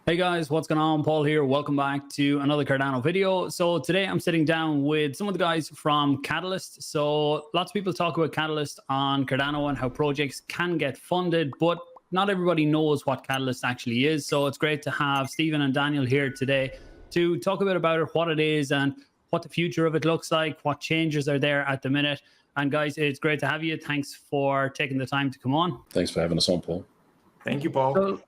Hey guys, what's going on? Paul here. Welcome back to another Cardano video. So today I'm sitting down with some of the guys from Catalyst. So lots of people talk about Catalyst on Cardano and how projects can get funded, but not everybody knows what Catalyst actually is. So it's great to have Stephen and Daniel here today to talk a bit about it, what it is and what the future of it looks like, what changes are there at the minute. And guys, it's great to have you. Thanks for taking the time to come on. Thanks for having us on, Paul. Thank you, Paul. So,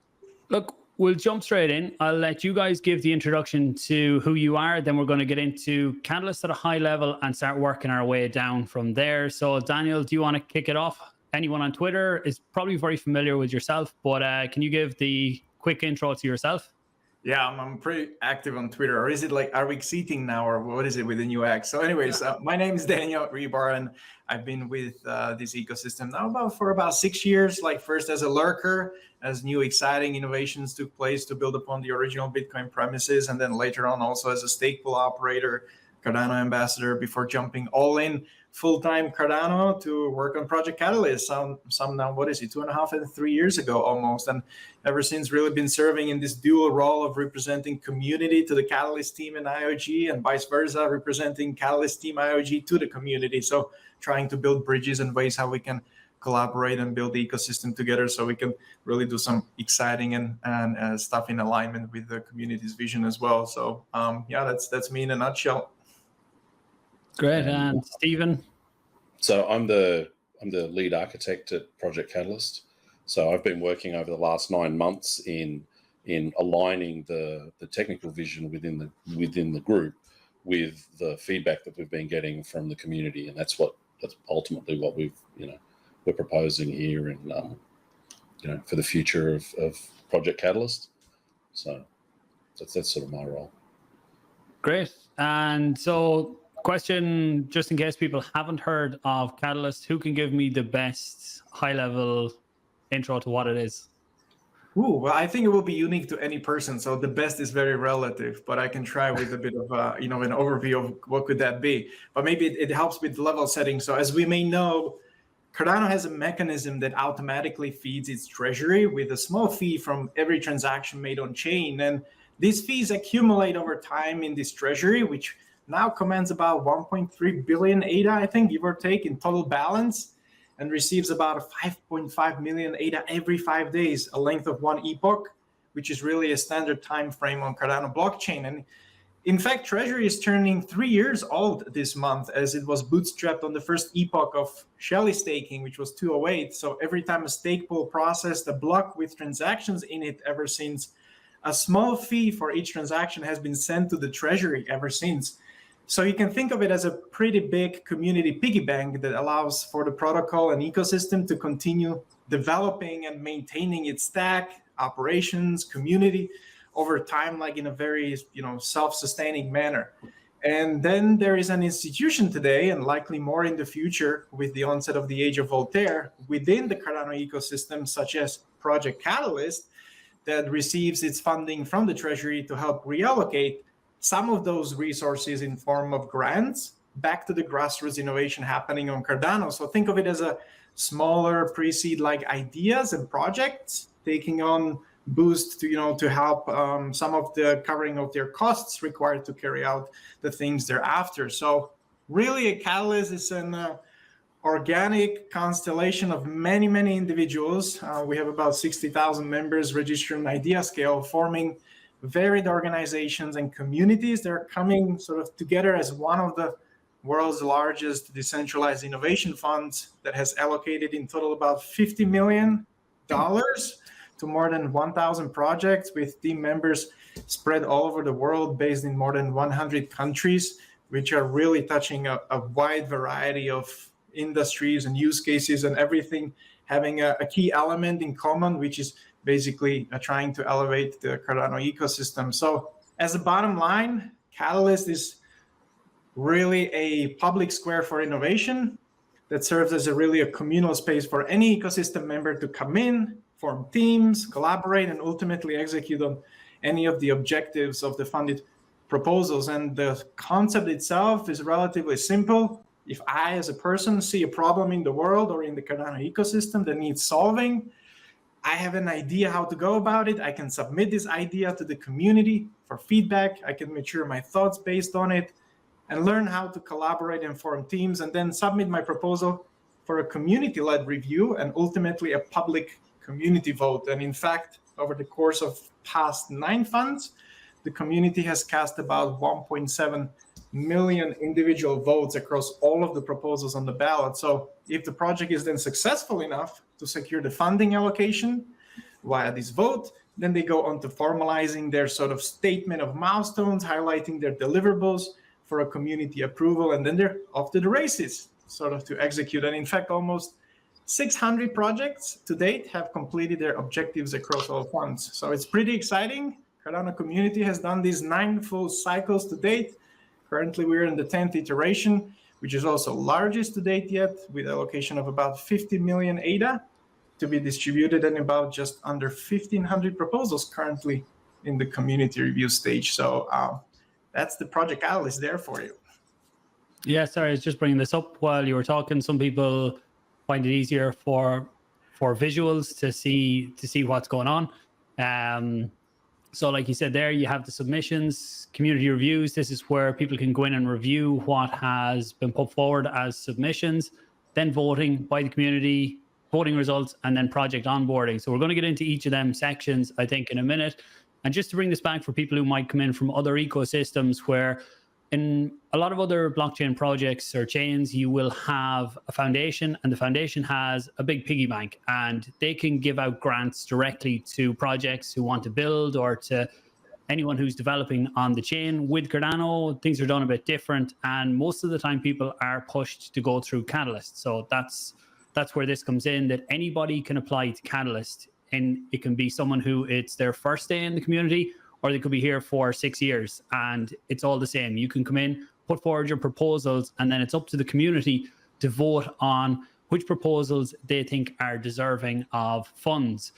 look, we'll jump straight in. I'll let you guys give the introduction to who you are. Then we're going to get into Catalyst at a high level and start working our way down from there. So Daniel, do you want to kick it off? Anyone on Twitter is probably very familiar with yourself, but can you give the quick intro to yourself? Yeah, I'm pretty active on Twitter. Or is it like, are we exceeding now, or what is it with the new X? So anyways, my name is Daniel Ribar, and I've been with this ecosystem now for about 6 years, like first as a lurker, as new exciting innovations took place to build upon the original Bitcoin premises, and then later on also as a stake pool operator, Cardano ambassador, before jumping all in full-time Cardano to work on Project Catalyst some now, what is it, 2.5 and 3 years ago almost. And ever since really been serving in this dual role of representing community to the Catalyst team in IOG and vice versa, representing Catalyst team IOG to the community. So trying to build bridges and ways how we can collaborate and build the ecosystem together so we can really do some exciting and stuff in alignment with the community's vision as well. So yeah, that's me in a nutshell. Great. And Stephen? So I'm the lead architect at Project Catalyst. So I've been working over the last 9 months in aligning the technical vision within the group with the feedback that we've been getting from the community, and that's ultimately what we're proposing here, and for the future of Project Catalyst. So that's sort of my role. Great. And so, question, just in case people haven't heard of Catalyst, who can give me the best high-level intro to what it is? Ooh, well, I think it will be unique to any person. So the best is very relative, but I can try with a bit of an overview of what could that be. But maybe it helps with level setting. So as we may know, Cardano has a mechanism that automatically feeds its treasury with a small fee from every transaction made on chain. And these fees accumulate over time in this treasury, which now commands about 1.3 billion ADA, I think, give or take, in total balance, and receives about 5.5 million ADA every 5 days, a length of one epoch, which is really a standard time frame on Cardano blockchain. And in fact, Treasury is turning 3 years old this month, as it was bootstrapped on the first epoch of Shelley staking, which was 208. So every time a stake pool processed a block with transactions in it ever since, a small fee for each transaction has been sent to the Treasury ever since. So you can think of it as a pretty big community piggy bank that allows for the protocol and ecosystem to continue developing and maintaining its stack, operations, community over time, like in a very self-sustaining manner. And then there is an institution today, and likely more in the future with the onset of the age of Voltaire, within the Cardano ecosystem, such as Project Catalyst, that receives its funding from the Treasury to help reallocate some of those resources in form of grants back to the grassroots innovation happening on Cardano. So think of it as a smaller pre-seed like ideas and projects taking on boost to help some of the covering of their costs required to carry out the things they're after. So really a Catalyst is an organic constellation of many, many individuals. We have about 60,000 members registered on idea scale, forming varied organizations and communities. They're coming sort of together as one of the world's largest decentralized innovation funds that has allocated in total about $50 million to more than 1,000 projects, with team members spread all over the world, based in more than 100 countries, which are really touching a wide variety of industries and use cases, and everything having a key element in common, which is basically trying to elevate the Cardano ecosystem. So as a bottom line, Catalyst is really a public square for innovation that serves as a communal space for any ecosystem member to come in, form teams, collaborate, and ultimately execute on any of the objectives of the funded proposals. And the concept itself is relatively simple. If I, as a person, see a problem in the world or in the Cardano ecosystem that needs solving, I have an idea how to go about it. I can submit this idea to the community for feedback. I can mature my thoughts based on it and learn how to collaborate and form teams, and then submit my proposal for a community-led review and ultimately a public community vote. And in fact, over the course of past 9 funds, the community has cast about 1.7 million individual votes across all of the proposals on the ballot. So if the project is then successful enough to secure the funding allocation via this vote, then they go on to formalizing their sort of statement of milestones, highlighting their deliverables for a community approval, and then they're off to the races, sort of to execute. And in fact, almost 600 projects to date have completed their objectives across all funds. So it's pretty exciting. Cardano community has done these 9 full cycles to date. Currently, we're in the 10th iteration, which is also largest to date yet, with allocation of about 50 million ADA to be distributed, and about just under 1,500 proposals currently in the community review stage. So that's the Project Catalyst there for you. Yeah, sorry, I was just bringing this up while you were talking. Some people find it easier for visuals to see what's going on. So like you said there, you have the submissions, community reviews. This is where people can go in and review what has been put forward as submissions, then voting by the community, voting results, and then project onboarding. So we're going to get into each of them sections, I think, in a minute. And just to bring this back for people who might come in from other ecosystems, where in a lot of other blockchain projects or chains, you will have a foundation, and the foundation has a big piggy bank, and they can give out grants directly to projects who want to build, or to anyone who's developing on the chain. With Cardano, things are done a bit different, and most of the time people are pushed to go through Catalyst. So that's where this comes in, that anybody can apply to Catalyst, and it can be someone who it's their first day in the community, or they could be here for 6 years, and it's all the same. You can come in, put forward your proposals, and then it's up to the community to vote on which proposals they think are deserving of funds.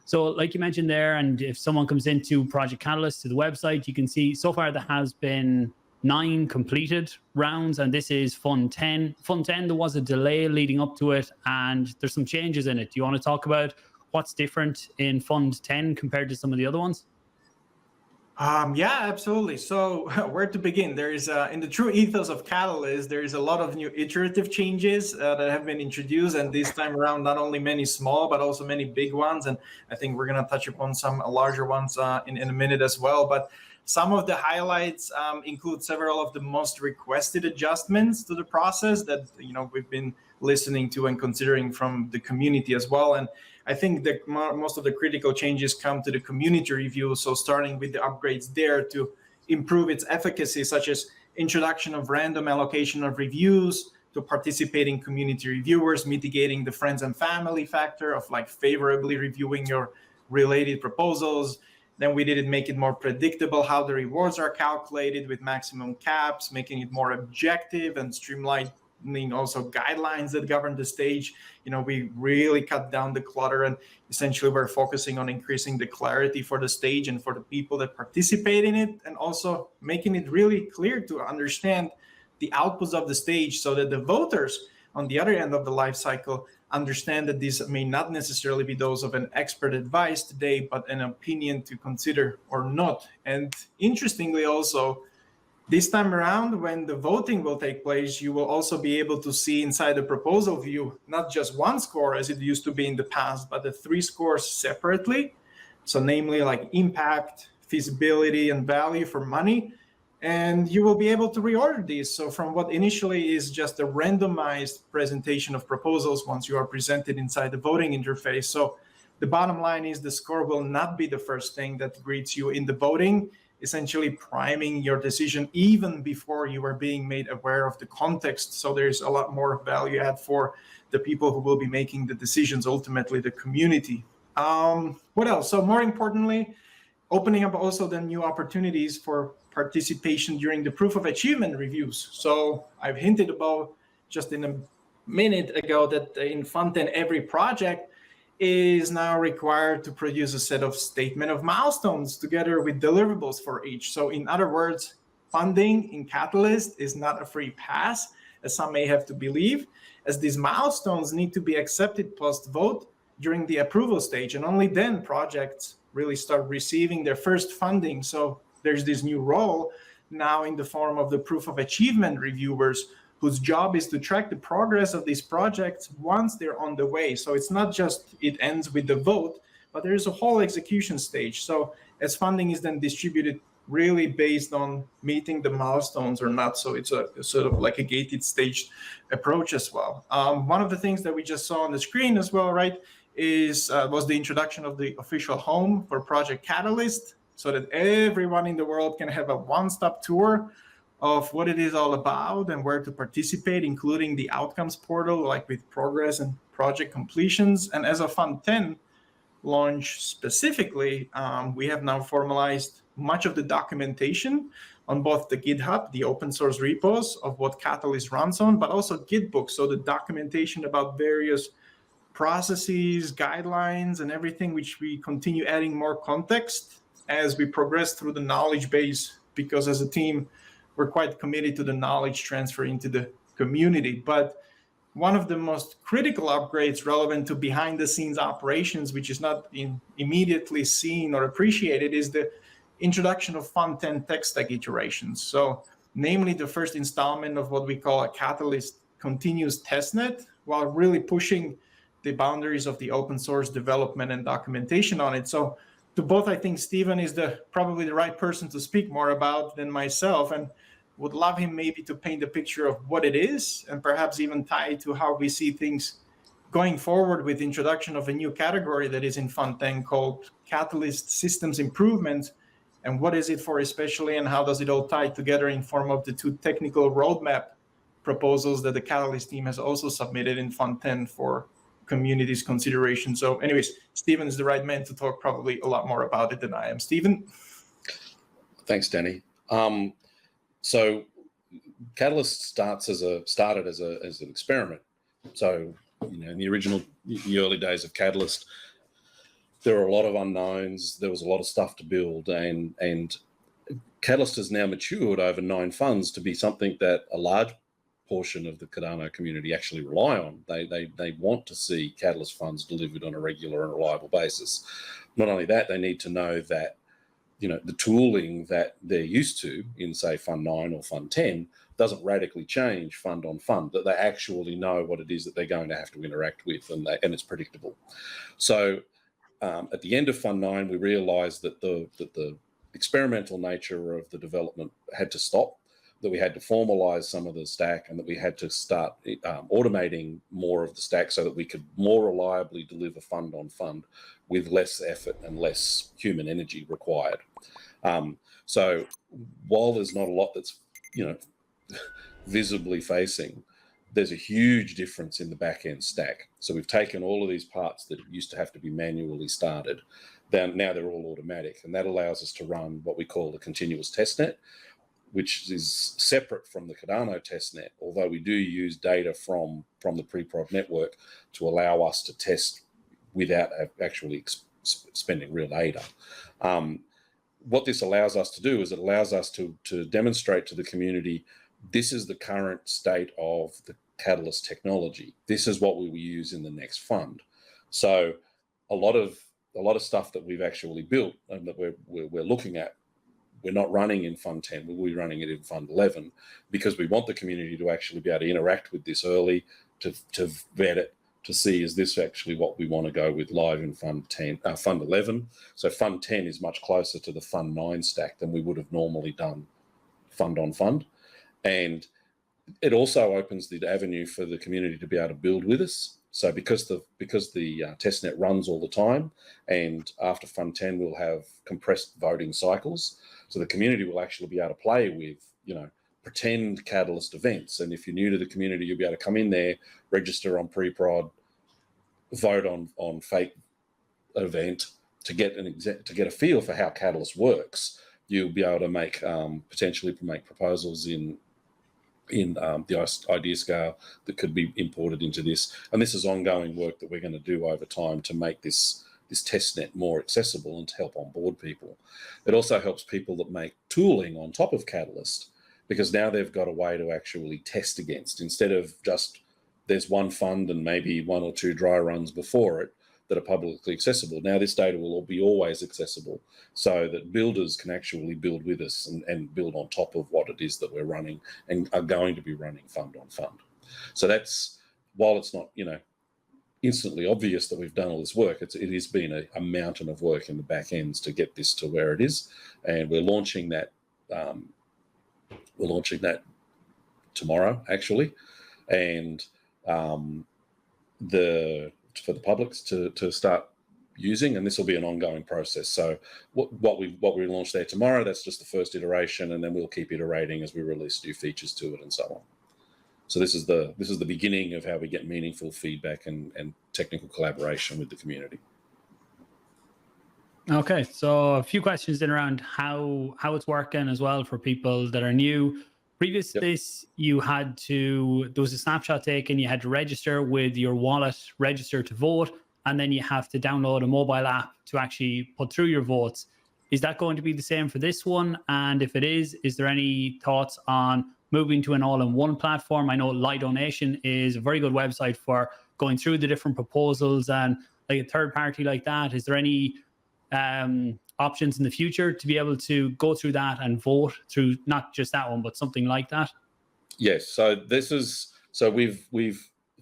So like you mentioned there, and if someone comes into Project Catalyst to the website, you can see so far there has been 9 completed rounds, and this is Fund 10. Fund 10, there was a delay leading up to it, and there's some changes in it. Do you want to talk about what's different in Fund 10 compared to some of the other ones? Yeah, absolutely. So where to begin? There is, in the true ethos of Catalyst, there is a lot of new iterative changes that have been introduced, and this time around, not only many small, but also many big ones. And I think we're going to touch upon some larger ones in a minute as well. But some of the highlights include several of the most requested adjustments to the process that we've been listening to and considering from the community as well. And I think that most of the critical changes come to the community review. So starting with the upgrades there to improve its efficacy, such as introduction of random allocation of reviews to participating community reviewers, mitigating the friends and family factor of like favorably reviewing your related proposals. Then we did make it more predictable how the rewards are calculated with maximum caps, making it more objective and streamlined. Also guidelines that govern the stage. We really cut down the clutter, and essentially we're focusing on increasing the clarity for the stage and for the people that participate in it, and also making it really clear to understand the outputs of the stage, so that the voters on the other end of the life cycle understand that these may not necessarily be those of an expert advice today, but an opinion to consider or not. And interestingly also, this time around, when the voting will take place, you will also be able to see inside the proposal view, not just one score as it used to be in the past, but the 3 scores separately. So namely like impact, feasibility, and value for money. And you will be able to reorder these. So from what initially is just a randomized presentation of proposals, once you are presented inside the voting interface. So the bottom line is the score will not be the first thing that greets you in the voting, essentially priming your decision even before you are being made aware of the context. So there's a lot more value add for the people who will be making the decisions, ultimately the community. What else? So more importantly, opening up also the new opportunities for participation during the proof of achievement reviews. So I've hinted about just in a minute ago that in Fund 10, every project is now required to produce a set of statement of milestones together with deliverables for each. So in other words, funding in Catalyst is not a free pass, as some may have to believe, as these milestones need to be accepted post-vote during the approval stage, and only then projects really start receiving their first funding. So there's this new role now in the form of the proof of achievement reviewers, whose job is to track the progress of these projects once they're on the way. So it's not just it ends with the vote, but there's a whole execution stage. So as funding is then distributed really based on meeting the milestones or not. So it's a sort of like a gated staged approach as well. One of the things that we just saw on the screen as well, right, was the introduction of the official home for Project Catalyst, so that everyone in the world can have a one-stop tour of what it is all about and where to participate, including the outcomes portal, like with progress and project completions. And as of Fund 10 launch specifically, we have now formalized much of the documentation on both the GitHub, the open source repos of what Catalyst runs on, but also Gitbook, so the documentation about various processes, guidelines, and everything, which we continue adding more context as we progress through the knowledge base, because as a team, we're quite committed to the knowledge transfer into the community. But one of the most critical upgrades relevant to behind the scenes operations, which is not immediately seen or appreciated, is the introduction of Fund 10 tech stack iterations. So namely the first installment of what we call a Catalyst continuous testnet, while really pushing the boundaries of the open source development and documentation on it. So to both, I think Stephen is probably the right person to speak more about than myself, and would love him maybe to paint a picture of what it is, and perhaps even tie it to how we see things going forward with the introduction of a new category that is in Fund 10 called Catalyst Systems Improvement. And what is it for especially, and how does it all tie together in form of the two technical roadmap proposals that the Catalyst team has also submitted in Fund 10 for community's consideration. So anyways, Stephen is the right man to talk probably a lot more about it than I am. Stephen? Thanks, Danny. So Catalyst started as an experiment. So, in the early days of Catalyst, there were a lot of unknowns. There was a lot of stuff to build, and Catalyst has now matured over 9 funds to be something that a large portion of the Cardano community actually rely on. They want to see Catalyst funds delivered on a regular and reliable basis. Not only that, they need to know that the tooling that they're used to in, say, Fund 9 or Fund 10 doesn't radically change fund on fund, that they actually know what it is that they're going to have to interact with, and it's predictable. So at the end of Fund 9, we realized that the experimental nature of the development had to stop, that we had to formalize some of the stack, and that we had to start automating more of the stack so that we could more reliably deliver fund on fund with less effort and less human energy required. So while there's not a lot that's visibly facing, there's a huge difference in the back end stack. So we've taken all of these parts that used to have to be manually started, now they're all automatic, and that allows us to run what we call the continuous testnet, which is separate from the Cardano testnet, although we do use data from the pre-prod network to allow us to test without actually spending real data. What this allows us to do is it allows us to demonstrate to the community, this is the current state of the Catalyst technology. This is what we will use in the next fund. So a lot of stuff that we've actually built and that we're looking at, we're not running in Fund 10, we'll be running it in Fund 11, because we want the community to actually be able to interact with this early, to vet it, to see, is this actually what we want to go with live in Fund 11. So Fund 10 is much closer to the Fund 9 stack than we would have normally done fund on fund. And it also opens the avenue for the community to be able to build with us. So because the testnet runs all the time, and after Fund 10 we'll have compressed voting cycles, so the community will actually be able to play with, pretend Catalyst events. And if you're new to the community, you'll be able to come in there, register on pre-prod, vote on fake event to get a feel for how Catalyst works. You'll be able to potentially make proposals in the idea scale that could be imported into this. And this is ongoing work that we're going to do over time to make this testnet more accessible and to help onboard people. It also helps people that make tooling on top of Catalyst, because now they've got a way to actually test against, instead of just there's one fund and maybe 1 or 2 dry runs before it. that are publicly accessible. Now this data will be always accessible so that builders can actually build with us and build on top of what it is that we're running and are going to be running fund on fund. So that's, while it's not, instantly obvious that we've done all this work, it has been a mountain of work in the back ends to get this to where it is. And we're launching that tomorrow, actually. And for the publics to start using, and this will be an ongoing process. So what we launch there tomorrow, that's just the first iteration, and then we'll keep iterating as we release new features to it and so on. So this is the beginning of how we get meaningful feedback and technical collaboration with the community. Okay, so a few questions in around how it's working as well for people that are new. Previous to this, there was a snapshot taken, you had to register with your wallet, register to vote, and then you have to download a mobile app to actually put through your votes. Is that going to be the same for this one? And if it is there any thoughts on moving to an all-in-one platform? I know Light Donation is a very good website for going through the different proposals, and like a third party like that, is there any options in the future to be able to go through that and vote through not just that one, but something like that? Yes. So we've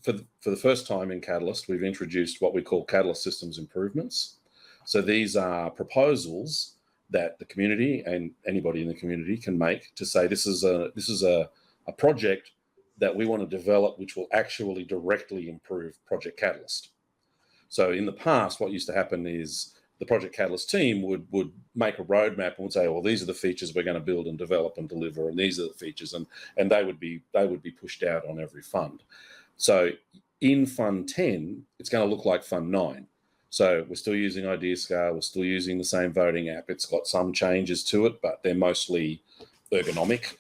for the first time in Catalyst, we've introduced what we call Catalyst Systems Improvements. So these are proposals that the community and anybody in the community can make to say, this is a project that we want to develop which will actually directly improve Project Catalyst. So in the past, what used to happen is the Project Catalyst team would make a roadmap and would say, well, these are the features we're going to build and develop and deliver, and these are the features, and they would be pushed out on every fund. So in Fund 10, it's going to look like Fund 9. So we're still using IdeaScale, we're still using the same voting app. It's got some changes to it, but they're mostly ergonomic.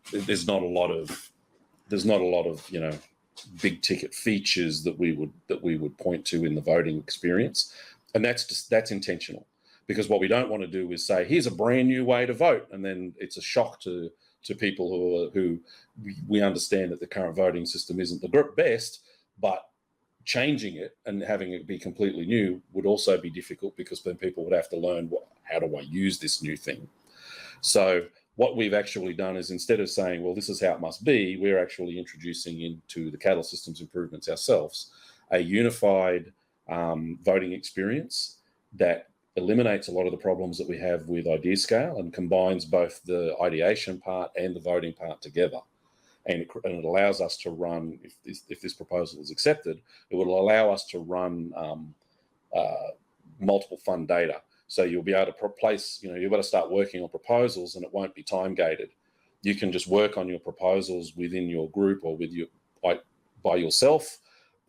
There's not a lot of big ticket features that we would point to in the voting experience. And that's intentional, because what we don't want to do is say, here's a brand new way to vote, and then it's a shock to people who we understand that the current voting system isn't the best, but changing it and having it be completely new would also be difficult, because then people would have to learn, how do I use this new thing? So what we've actually done is, instead of saying, well, this is how it must be, we're actually introducing into the Catalyst Systems Improvements ourselves a unified voting experience that eliminates a lot of the problems that we have with IdeaScale and combines both the ideation part and the voting part together. And it allows us to run, if this proposal is accepted, it will allow us to run multiple fund data. So you'll be able to place, you'll be able to start working on proposals, and it won't be time gated. You can just work on your proposals within your group or by yourself,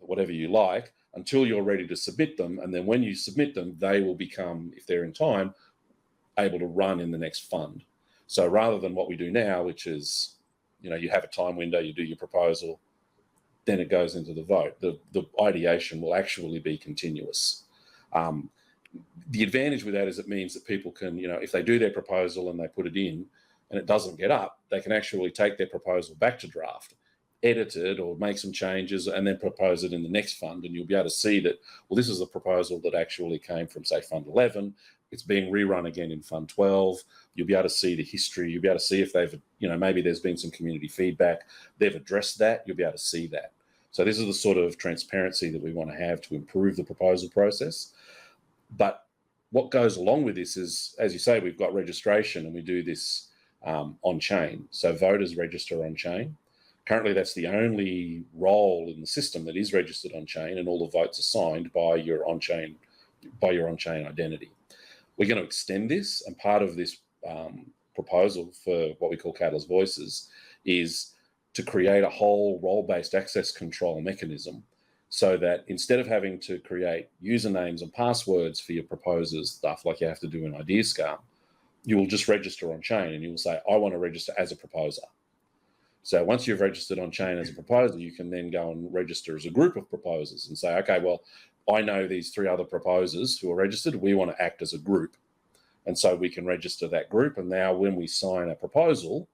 whatever you like, until you're ready to submit them. And then when you submit them, they will become, if they're in time, able to run in the next fund. So rather than what we do now, which is, you have a time window, you do your proposal, then it goes into the vote. The ideation will actually be continuous. The advantage with that is it means that people can, if they do their proposal and they put it in and it doesn't get up, they can actually take their proposal back to draft, edit it or make some changes, and then propose it in the next fund. And you'll be able to see that, well, this is a proposal that actually came from, say, Fund 11. It's being rerun again in Fund 12. You'll be able to see the history. You'll be able to see if they've, maybe there's been some community feedback. They've addressed that. You'll be able to see that. So this is the sort of transparency that we want to have to improve the proposal process. But what goes along with this is, as you say, we've got registration, and we do this on-chain. So voters register on-chain. Currently, that's the only role in the system that is registered on-chain, and all the votes are signed by your on-chain identity. We're going to extend this, and part of this proposal for what we call Catalyst Voices is to create a whole role-based access control mechanism, so that instead of having to create usernames and passwords for your proposers, stuff like you have to do in IdeaScale, you will just register on-chain, and you will say, I want to register as a proposer. So once you've registered on-chain as a proposer, you can then go and register as a group of proposers and say, okay, well, I know these 3 other proposers who are registered. We want to act as a group. And so we can register that group. And now when we sign a proposal,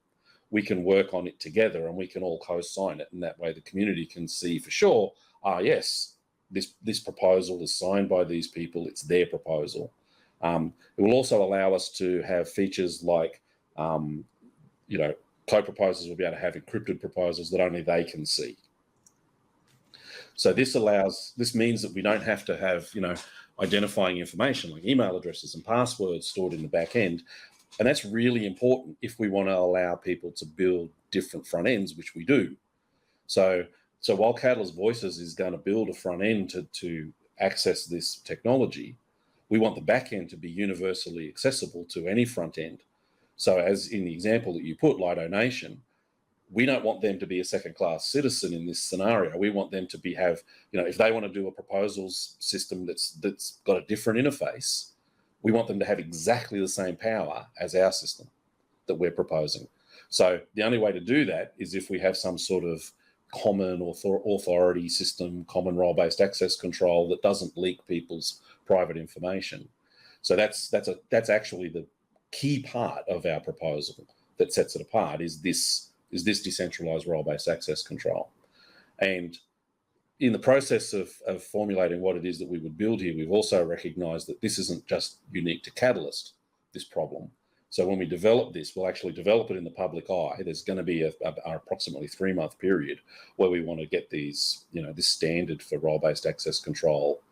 we can work on it together, and we can all co-sign it. And that way the community can see for sure, yes, this proposal is signed by these people. It's their proposal. It will also allow us to have features like, co-proposals will be able to have encrypted proposals that only they can see. So this means that we don't have to have, identifying information like email addresses and passwords stored in the back end. And that's really important if we want to allow people to build different front ends, which we do. So while Catalyst Voices is going to build a front end to access this technology, we want the back end to be universally accessible to any front end. So as in the example that you put, Lido Nation, we don't want them to be a second-class citizen in this scenario. We want them to have, if they want to do a proposals system that's got a different interface, we want them to have exactly the same power as our system that we're proposing. So the only way to do that is if we have some sort of common authority system, common role-based access control that doesn't leak people's private information. So that's actually the key part of our proposal that sets it apart is this decentralized role-based access control. And in the process of formulating what it is that we would build here, we've also recognized that this isn't just unique to Catalyst, this problem. So when we develop this, we'll actually develop it in the public eye. There's going to be an approximately 3-month period where we want to get these, this standard for role-based access control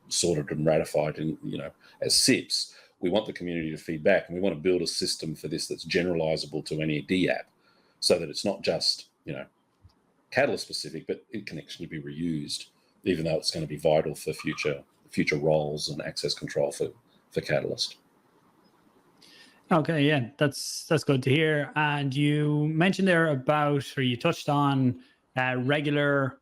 sorted and ratified in, as SIPs. We want the community to feedback, and we want to build a system for this that's generalizable to any DApp, so that it's not just, Catalyst specific, but it can actually be reused, even though it's going to be vital for future roles and access control for Catalyst. Okay, yeah, that's good to hear. And you mentioned there you touched on regular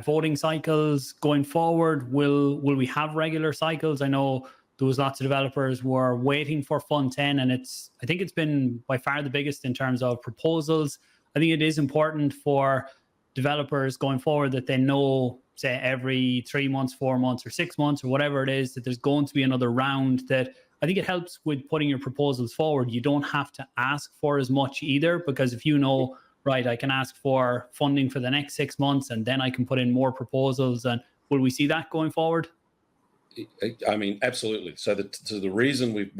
voting cycles going forward. Will we have regular cycles? I know there was lots of developers were waiting for Fund 10, and I think it's been by far the biggest in terms of proposals. I think it is important for developers going forward that they know, say, every 3 months, 4 months, or 6 months, or whatever it is, that there's going to be another round. That I think it helps with putting your proposals forward. You don't have to ask for as much either, because if right, I can ask for funding for the next 6 months, and then I can put in more proposals. And will we see that going forward? I mean, absolutely. So the reason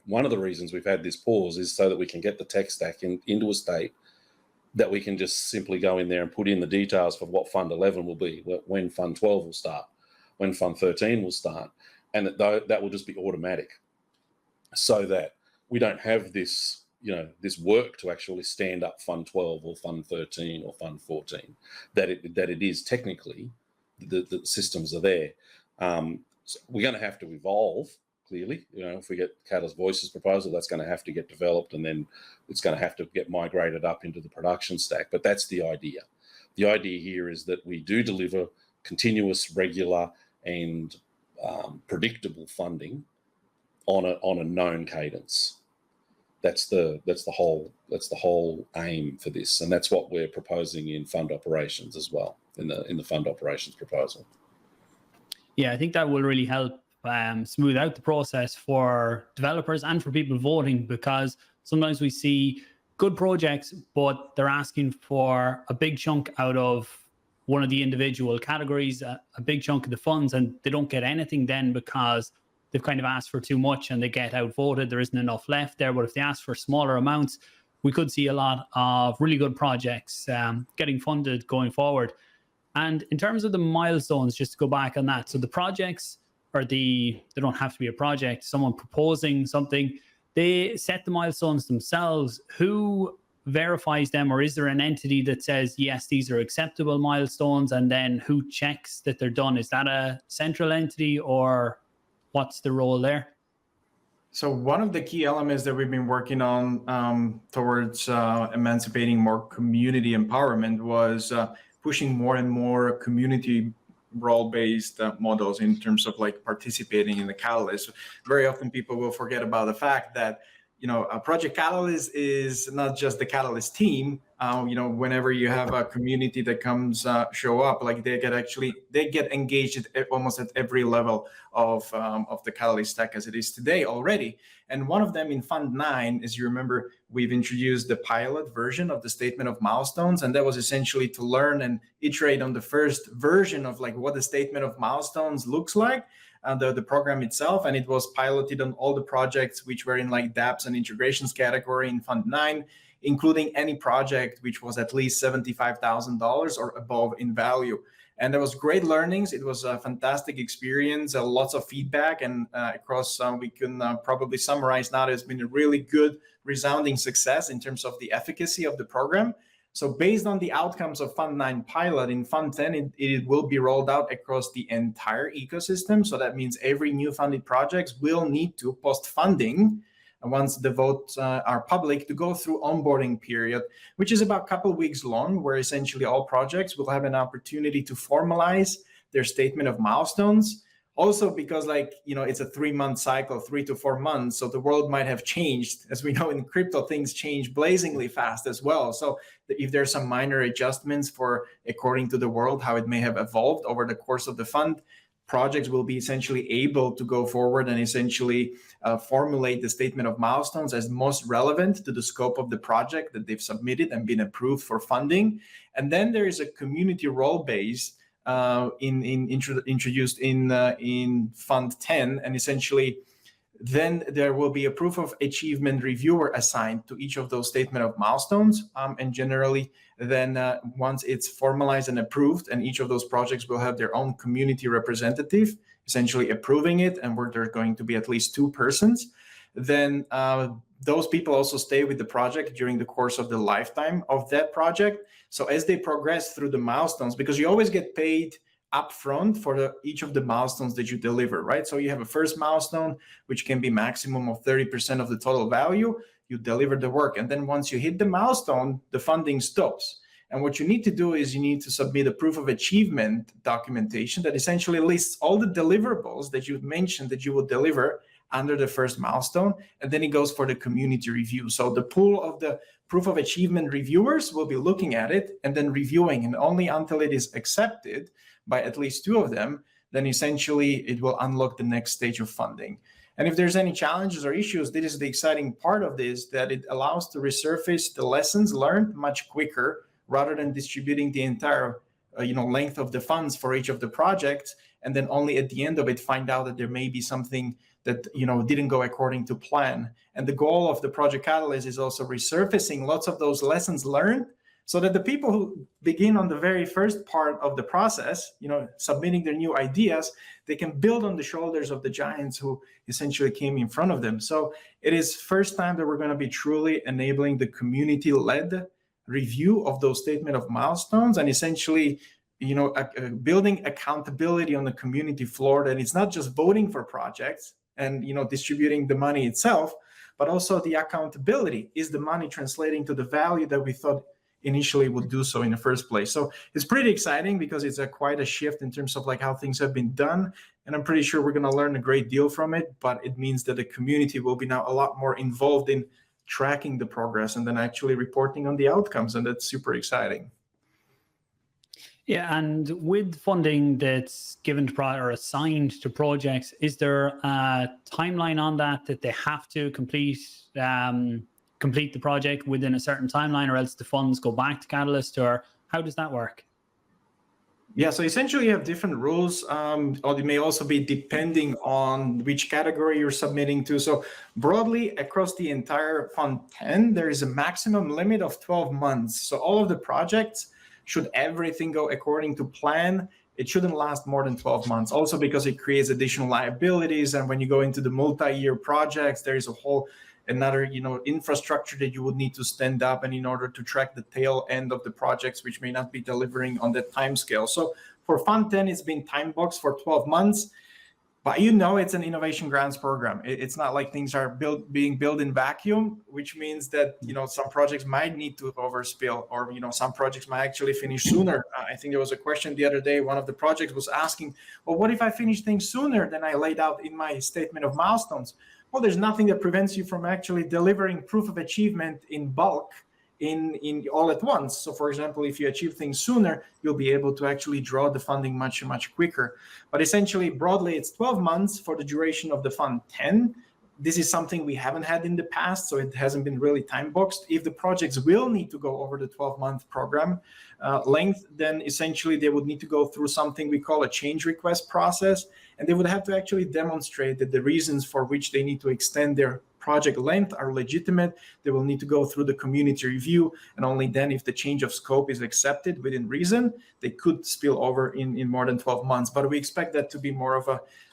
one of the reasons we've had this pause is so that we can get the tech stack into a state that we can just simply go in there and put in the details for what Fund 11 will be, when Fund 12 will start, when Fund 13 will start, and that will just be automatic, so that we don't have this, this work to actually stand up Fund 12 or Fund 13 or Fund 14, that it is technically the systems are there. So we're going to have to evolve, clearly. If we get Catalyst Voices proposal, that's going to have to get developed, and then it's going to have to get migrated up into the production stack. But that's the idea. The idea here is that we do deliver continuous, regular, and predictable funding on a known cadence. That's the whole aim for this, and that's what we're proposing in fund operations as well, in the fund operations proposal. Yeah, I think that will really help smooth out the process for developers and for people voting, because sometimes we see good projects, but they're asking for a big chunk out of one of the individual categories, a big chunk of the funds, and they don't get anything then because they've kind of asked for too much and they get outvoted. There isn't enough left there. But if they ask for smaller amounts, we could see a lot of really good projects getting funded going forward. And in terms of the milestones, just to go back on that, so the projects they don't have to be a project, someone proposing something, they set the milestones themselves. Who verifies them, or is there an entity that says, yes, these are acceptable milestones, and then who checks that they're done? Is that a central entity, or what's the role there? So one of the key elements that we've been working on towards emancipating more community empowerment was pushing more and more community role-based models in terms of like participating in the Catalyst. Very often people will forget about the fact that Project Catalyst is not just the Catalyst team. Whenever you have a community that comes show up, like they get engaged almost at every level of the Catalyst stack as it is today already. And one of them in Fund 9, as you remember, we've introduced the pilot version of the statement of milestones, and that was essentially to learn and iterate on the first version of like what the statement of milestones looks like. The program itself, and it was piloted on all the projects which were in like dApps and integrations category in Fund 9, including any project which was at least $75,000 or above in value. And there was great learnings. It was a fantastic experience, lots of feedback, and across we can probably summarize now it's been a really good resounding success in terms of the efficacy of the program. So based on the outcomes of Fund 9 pilot, in Fund 10, it will be rolled out across the entire ecosystem. So that means every new funded projects will need to post funding once the votes are public to go through onboarding period, which is about a couple of weeks long, where essentially all projects will have an opportunity to formalize their statement of milestones. Also, because it's a 3-month cycle, 3 to 4 months. So the world might have changed. As we know in crypto, things change blazingly fast as well. So if there's some minor adjustments according to the world, how it may have evolved over the course of the fund, projects will be essentially able to go forward and essentially formulate the statement of milestones as most relevant to the scope of the project that they've submitted and been approved for funding. And then there is a community role base introduced in Fund 10, and essentially then there will be a proof of achievement reviewer assigned to each of those statement of milestones, and generally then once it's formalized and approved, and each of those projects will have their own community representative essentially approving it, and where there's going to be at least 2 persons, then those people also stay with the project during the course of the lifetime of that project. So as they progress through the milestones, because you always get paid upfront for each of the milestones that you deliver, right? So you have a first milestone, which can be maximum of 30% of the total value. You deliver the work. And then once you hit the milestone, the funding stops. And what you need to do is you need to submit a proof of achievement documentation that essentially lists all the deliverables that you've mentioned that you will deliver under the first milestone, and then it goes for the community review. So the pool of the proof of achievement reviewers will be looking at it and then reviewing, and only until it is accepted by at least 2 of them, then essentially it will unlock the next stage of funding. And if there's any challenges or issues, this is the exciting part of this, that it allows to resurface the lessons learned much quicker rather than distributing the entire length of the funds for each of the projects, and then only at the end of it find out that there may be something that didn't go according to plan. And the goal of the Project Catalyst is also resurfacing lots of those lessons learned, so that the people who begin on the very first part of the process, submitting their new ideas, they can build on the shoulders of the giants who essentially came in front of them. So it is first time that we're going to be truly enabling the community-led review of those statement of milestones, and essentially building accountability on the community floor, that it's not just voting for projects and distributing the money itself, but also the accountability. Is the money translating to the value that we thought initially would do so in the first place? So it's pretty exciting because it's quite a shift in terms of how things have been done, and I'm pretty sure we're going to learn a great deal from it. But it means that the community will be now a lot more involved in tracking the progress and then actually reporting on the outcomes, and that's super exciting. Yeah, and with funding that's given to or assigned to projects, is there a timeline on that they have to complete the project within a certain timeline, or else the funds go back to Catalyst, or how does that work? Yeah, so essentially you have different rules, or it may also be depending on which category you're submitting to. So broadly across the entire Fund 10, there is a maximum limit of 12 months. So all of the projects, should everything go according to plan, it shouldn't last more than 12 months. Also because it creates additional liabilities. And when you go into the multi-year projects, there is another infrastructure that you would need to stand up, and in order to track the tail end of the projects, which may not be delivering on that time scale. So for Fund 10, it's been time boxed for 12 months. But it's an innovation grants program. It's not like things are being built in vacuum, which means that some projects might need to overspill, or some projects might actually finish sooner. I think there was a question the other day. One of the projects was asking, well, what if I finish things sooner than I laid out in my statement of milestones? well, there's nothing that prevents you from actually delivering proof of achievement in bulk in all at once. So for example, if you achieve things sooner, you'll be able to actually draw the funding much quicker. But essentially, broadly, it's 12 months for the duration of the fund 10. This is something we haven't had in the past, so it hasn't been really time boxed. If the projects will need to go over the 12-month program length, then essentially they would need to go through something we call a change request process, and they would have to actually demonstrate that the reasons for which they need to extend their project length are legitimate. They will need to go through the community review, and only then, if the change of scope is accepted within reason, they could spill over in more than 12 months. But we expect that to be more of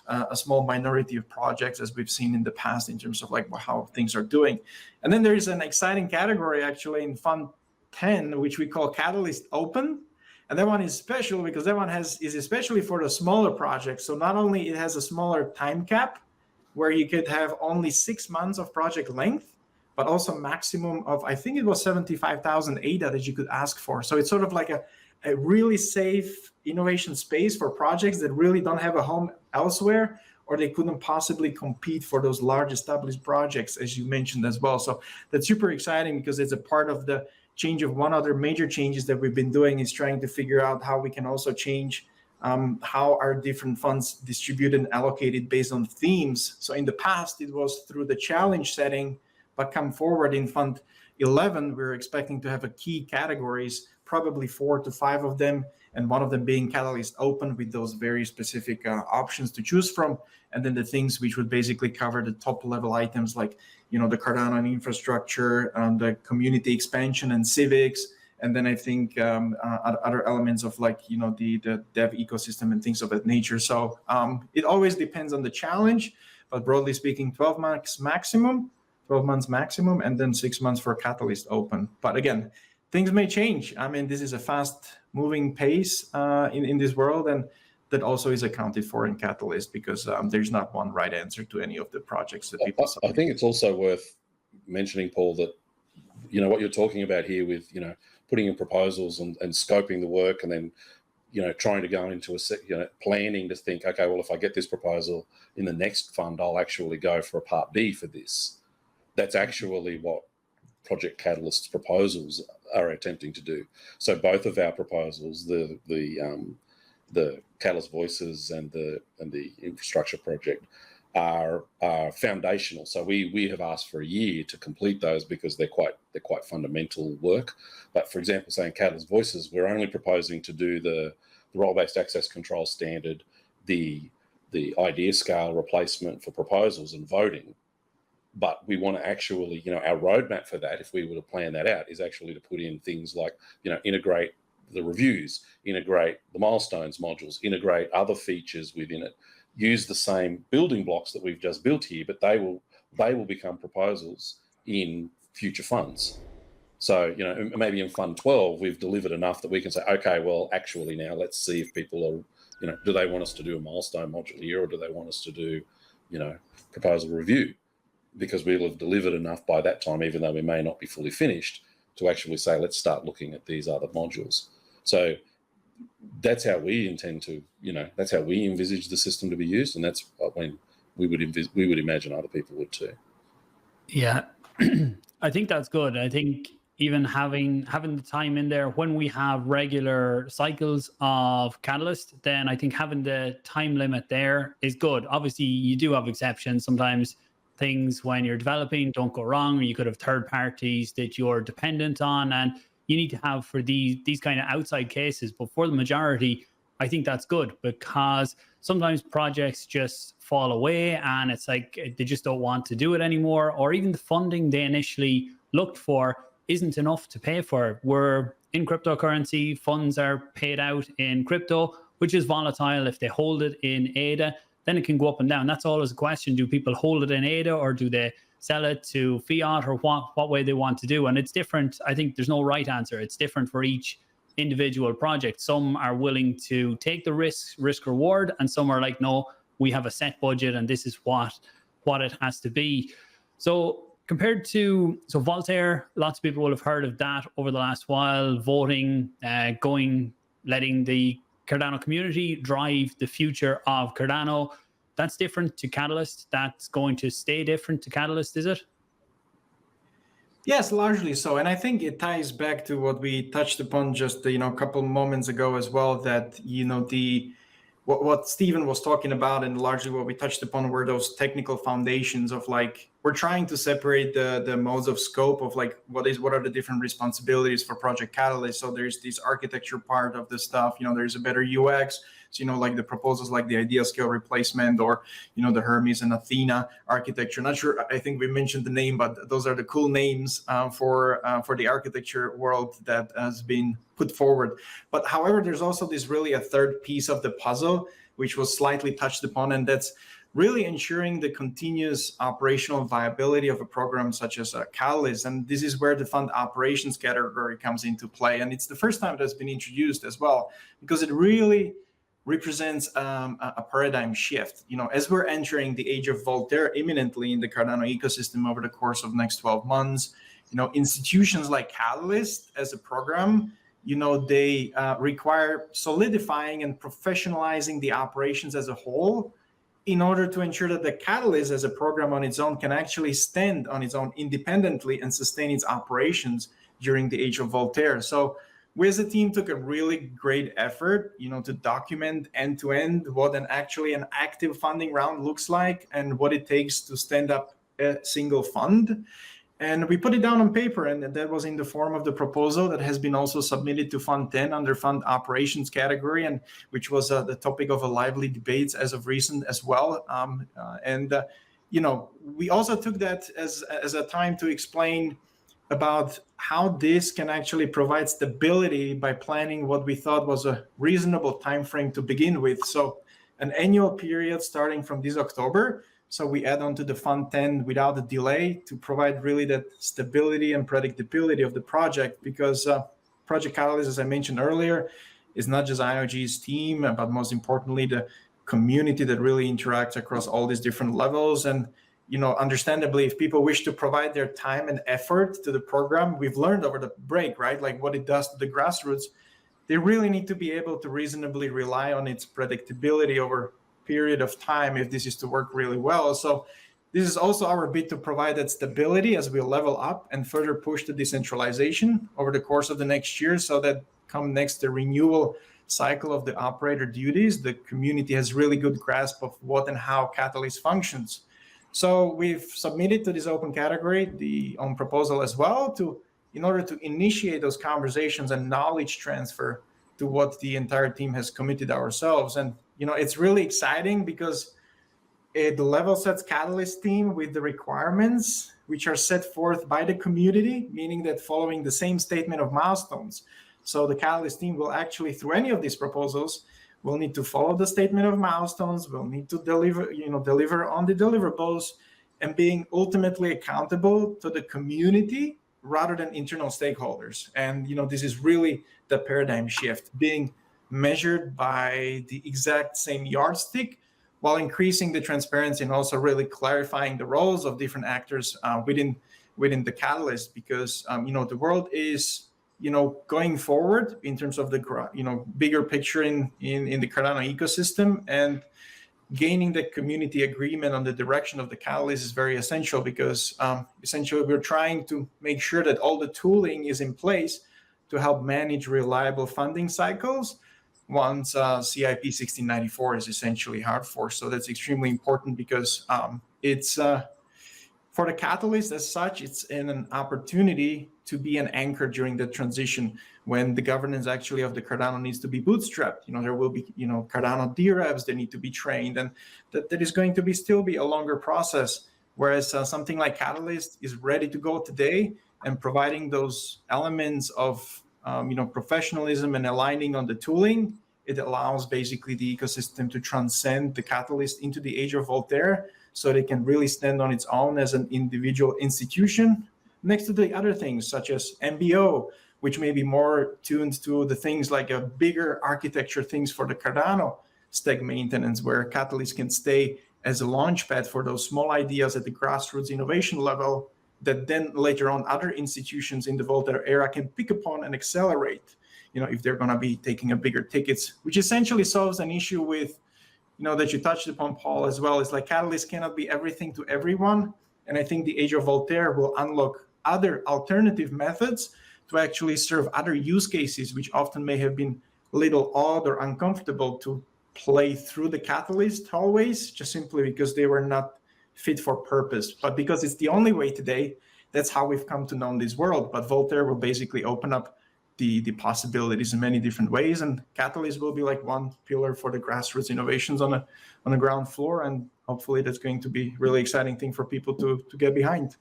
a small minority of projects, as we've seen in the past in terms of like how things are doing. And then there is an exciting category actually in Fund 10, which we call Catalyst Open. And that one is special because that one is especially for the smaller projects. So not only it has a smaller time cap, where you could have only 6 months of project length, but also maximum of, I think it was 75,000 ADA that you could ask for. So it's sort of like a really safe innovation space for projects that really don't have a home elsewhere, or they couldn't possibly compete for those large established projects, as you mentioned as well. So that's super exciting because it's a part of the change of one other major changes that we've been doing is trying to figure out how we can also change how are different funds distributed and allocated based on themes. So in the past, it was through the challenge setting, but come forward in Fund 11, we're expecting to have a key categories, probably 4 to 5 of them, and one of them being Catalyst Open with those very specific options to choose from. And then the things which would basically cover the top level items like, the Cardano and infrastructure, the community expansion and civics, and then I think other elements of like, the dev ecosystem and things of that nature. So it always depends on the challenge, but broadly speaking, 12 months maximum, and then 6 months for Catalyst Open. But again, things may change. I mean, this is a fast moving pace in this world, and that also is accounted for in Catalyst because there's not one right answer to any of the projects that people submit. I think it's also worth mentioning, Paul, that what you're talking about here with putting in proposals and scoping the work, and then trying to go into planning to think, okay, well, if I get this proposal in the next fund, I'll actually go for a part B for this. That's actually what Project Catalyst's proposals are attempting to do. So both of our proposals, the Catalyst Voices and the infrastructure project, are foundational. So we have asked for a year to complete those because they're quite fundamental work. But for example, saying Catalyst Voices, we're only proposing to do the role-based access control standard, the idea scale replacement for proposals and voting. But we want to actually, our roadmap for that, if we were to plan that out, is actually to put in things like, integrate the reviews, integrate the milestones modules, integrate other features within it, use the same building blocks that we've just built here, but they will become proposals in future funds. So, maybe in Fund 12, we've delivered enough that we can say, okay, well, actually now let's see if people are, do they want us to do a milestone module here, or do they want us to do, proposal review? Because we'll have delivered enough by that time, even though we may not be fully finished, to actually say, let's start looking at these other modules. So that's how we intend to, that's how we envisage the system to be used. And that's when we would imagine other people would too. Yeah, I think that's good. I think even having the time in there when we have regular cycles of Catalyst, then I think having the time limit there is good. Obviously, you do have exceptions. Sometimes things when you're developing don't go wrong, or you could have third parties that you're dependent on, and you need to have for these kind of outside cases. But for the majority, I think that's good, because sometimes projects just fall away and it's like they just don't want to do it anymore, or even the funding they initially looked for isn't enough to pay for it. We're in cryptocurrency, funds are paid out in crypto, which is volatile. If they hold it in ADA, then it can go up and down. That's always a question. Do people hold it in ADA, or do they sell it to fiat, or what way they want to do? And it's different. I think there's no right answer. It's different for each individual project. Some are willing to take the risk reward, and some are like, no, we have a set budget and this is what it has to be. So compared to Voltaire, lots of people will have heard of that over the last while, voting, letting the Cardano community drive the future of Cardano. that's different to Catalyst, that's going to stay different to Catalyst, is it? Yes, largely so. And I think it ties back to what we touched upon just, a couple moments ago as well, that, what Stephen was talking about, and largely what we touched upon, were those technical foundations of, like, we're trying to separate the modes of scope of, like, what are the different responsibilities for Project Catalyst. So there's this architecture part of the stuff, there's a better UX. So, like the proposals like the ideal scale replacement, or, the Hermes and Athena architecture. Not sure, I think we mentioned the name, but those are the cool names for the architecture world that has been put forward. But however, there's also this really a third piece of the puzzle, which was slightly touched upon, and that's really ensuring the continuous operational viability of a program such as a Catalyst. And this is where the fund operations category comes into play. And it's the first time that's been introduced as well, because it really represents a paradigm shift. As we're entering the age of Voltaire imminently in the Cardano ecosystem over the course of the next 12 months, institutions like Catalyst as a program, they require solidifying and professionalizing the operations as a whole, in order to ensure that the Catalyst as a program on its own can actually stand on its own independently and sustain its operations during the age of Voltaire. So we as a team took a really great effort, to document end to end what an active funding round looks like and what it takes to stand up a single fund. And we put it down on paper, and that was in the form of the proposal that has been also submitted to Fund 10 under Fund Operations category, and which was the topic of a lively debates as of recent as well. We also took that as a time to explain about how this can actually provide stability by planning what we thought was a reasonable time frame to begin with. So an annual period starting from this October. So we add on to the Fund 10 without a delay to provide really that stability and predictability of the project, because Project Catalyst, as I mentioned earlier, is not just IOG's team, but most importantly, the community that really interacts across all these different levels. And understandably, if people wish to provide their time and effort to the program, we've learned over the break, right? Like what it does to the grassroots, they really need to be able to reasonably rely on its predictability over a period of time if this is to work really well. So this is also our bid to provide that stability as we level up and further push the decentralization over the course of the next year, so that come next the renewal cycle of the operator duties, the community has really good grasp of what and how Catalyst functions. So we've submitted to this open category the own proposal as well, in order to initiate those conversations and knowledge transfer to what the entire team has committed ourselves. And it's really exciting because it level sets Catalyst team with the requirements which are set forth by the community, meaning that following the same statement of milestones. So the Catalyst team will actually, through any of these proposals, we'll need to follow the statement of milestones. We'll need to deliver on the deliverables, and being ultimately accountable to the community rather than internal stakeholders. And this is really the paradigm shift, being measured by the exact same yardstick, while increasing the transparency and also really clarifying the roles of different actors within the Catalyst, because the world is going forward in terms of the bigger picture in the Cardano ecosystem, and gaining the community agreement on the direction of the Catalyst is very essential, because essentially we're trying to make sure that all the tooling is in place to help manage reliable funding cycles once CIP 1694 is essentially hard forced. So that's extremely important, because it's for the Catalyst as such, it's an opportunity to be an anchor during the transition, when the governance actually of the Cardano needs to be bootstrapped. There will be, Cardano dReps, they need to be trained, and that is going to still be a longer process. Whereas something like Catalyst is ready to go today, and providing those elements of, professionalism and aligning on the tooling, it allows basically the ecosystem to transcend the Catalyst into the age of Voltaire, so they can really stand on its own as an individual institution, next to the other things such as MBO, which may be more tuned to the things like a bigger architecture things for the Cardano stack maintenance, where Catalyst can stay as a launch pad for those small ideas at the grassroots innovation level, that then later on other institutions in the Voltaire era can pick upon and accelerate, if they're going to be taking a bigger tickets, which essentially solves an issue with that you touched upon, Paul, as well, is like Catalyst cannot be everything to everyone. And I think the age of Voltaire will unlock other alternative methods to actually serve other use cases, which often may have been a little odd or uncomfortable to play through the Catalyst hallways, just simply because they were not fit for purpose. But because it's the only way today, that's how we've come to know this world. But Voltaire will basically open up the possibilities in many different ways, and Catalyst will be like one pillar for the grassroots innovations on the ground floor, and hopefully that's going to be really exciting thing for people to get behind.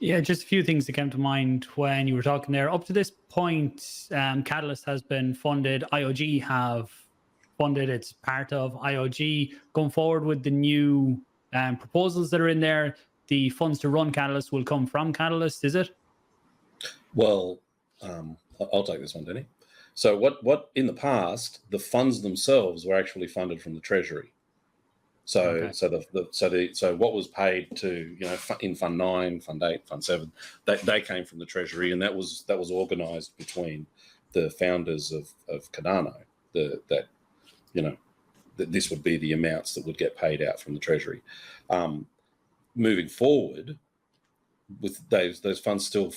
Yeah, just a few things that came to mind when you were talking there. Up to this point, Catalyst has been funded. IOG have funded. It's part of IOG. Going forward with the new proposals that are in there, the funds to run Catalyst will come from Catalyst, is it? Well, I'll take this one, Denny. So what in the past, the funds themselves were actually funded from the Treasury. So okay. So what was paid to, in Fund 9, Fund 8, Fund 7, they came from the Treasury, and that was organised between the founders of Cardano. That this would be the amounts that would get paid out from the Treasury. Moving forward, with those funds still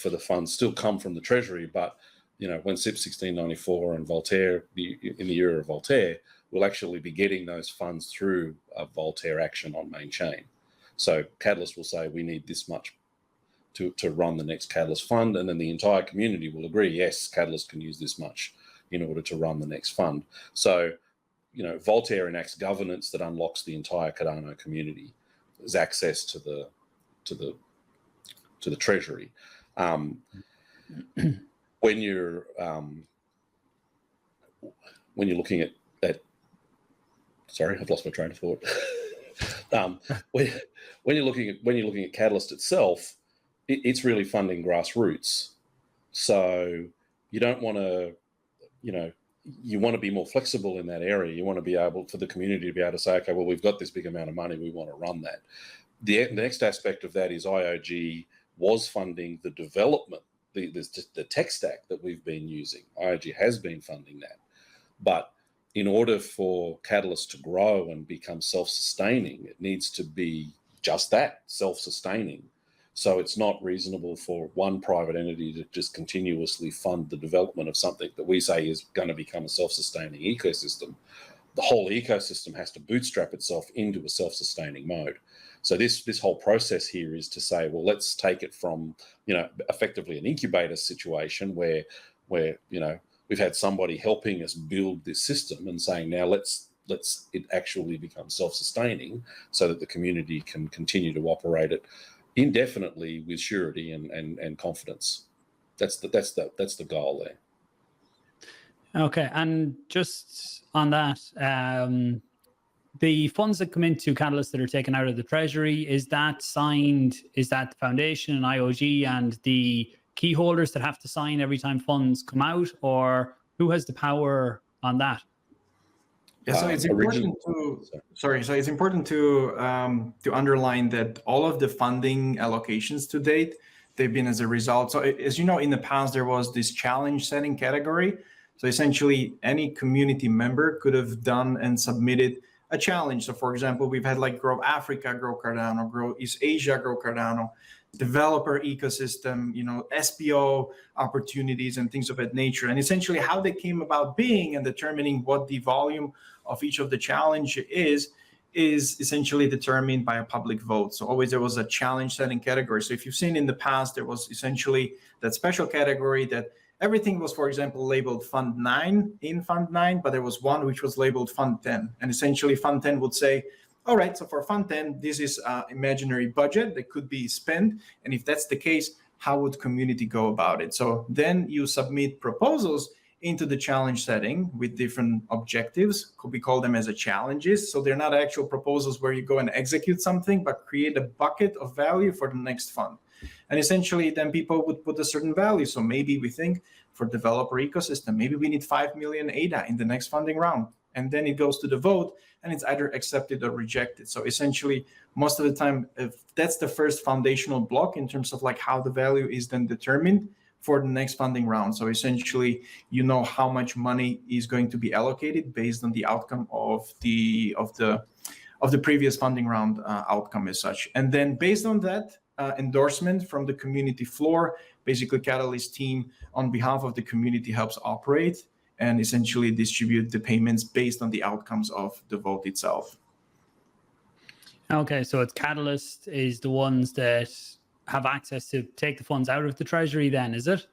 come from the Treasury, but when CIP 1694 and Voltaire, in the era of Voltaire, will actually be getting those funds through a Voltaire action on main chain. So Catalyst will say, we need this much to run the next Catalyst fund, and then the entire community will agree, yes, Catalyst can use this much in order to run the next fund. So, Voltaire enacts governance that unlocks the entire Cardano community. There's access to the Treasury. When you're looking at sorry, I've lost my train of thought. When you're looking at Catalyst itself, it's really funding grassroots. So you don't want to, you want to be more flexible in that area. You want to be able for the community to be able to say, okay, well, we've got this big amount of money, we want to run that. The next aspect of that is IOG was funding the development, the tech stack that we've been using. IOG has been funding that. But in order for Catalyst to grow and become self-sustaining, it needs to be just that, self-sustaining. So it's not reasonable for one private entity to just continuously fund the development of something that we say is going to become a self-sustaining ecosystem. The whole ecosystem has to bootstrap itself into a self-sustaining mode. So this whole process here is to say, well, let's take it from, effectively an incubator situation where we've had somebody helping us build this system and saying, now let's it actually become self-sustaining so that the community can continue to operate it indefinitely with surety and confidence. That's the goal there. Okay, and just on that, the funds that come into Catalyst that are taken out of the Treasury, is that signed? Is that the foundation and IOG and the key holders that have to sign every time funds come out, or who has the power on that? Yeah, so it's important to underline that all of the funding allocations to date, they've been as a result. So as you know, in the past, there was this challenge setting category. So essentially any community member could have done and submitted a challenge. So for example, we've had like Grow Africa, Grow Cardano, Grow East Asia, Grow Cardano, developer ecosystem, SPO opportunities and things of that nature. And essentially how they came about being and determining what the volume of each of the challenge is essentially determined by a public vote. So always there was a challenge setting category. So if you've seen in the past, there was essentially that special category that everything was, for example, labeled Fund 9 in Fund 9, but there was one which was labeled Fund 10. And essentially Fund 10 would say, all right, so for Fund 10, this is an imaginary budget that could be spent. And if that's the case, how would community go about it? So then you submit proposals into the challenge setting with different objectives. We call them as challenges. So they're not actual proposals where you go and execute something, but create a bucket of value for the next fund. And essentially then people would put a certain value. So maybe we think for developer ecosystem, maybe we need 5 million ADA in the next funding round. And then it goes to the vote and it's either accepted or rejected. So essentially, most of the time, if that's the first foundational block in terms of like how the value is then determined for the next funding round. So essentially, you know how much money is going to be allocated based on the outcome of the previous funding round outcome as such. And then based on that endorsement from the community floor, basically Catalyst team on behalf of the community helps operate and essentially distribute the payments based on the outcomes of the vote itself. Okay, so it's Catalyst is the ones that have access to take the funds out of the treasury then, is it?